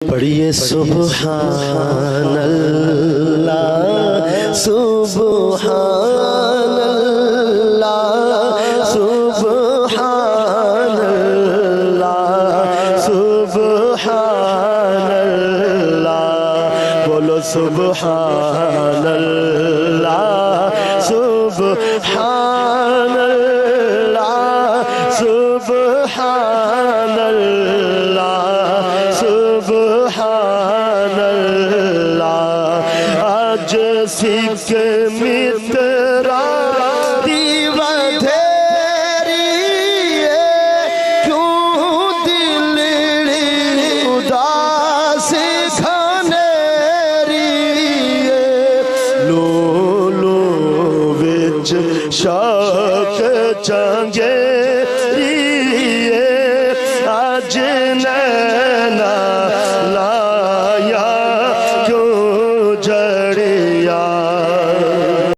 پڑھیے سبحان اللہ سبحان اللہ سبحان اللہ سبحان اللہ بولو سبحان اللہ سبحان اللہ سبحان اللہ سبحان اللہ آج سکھ مترا دیوہ دھیری کیوں دل اداس کھنیری لو لو وچ شوق چنگیری آج نینا لایا کیوں جڑیا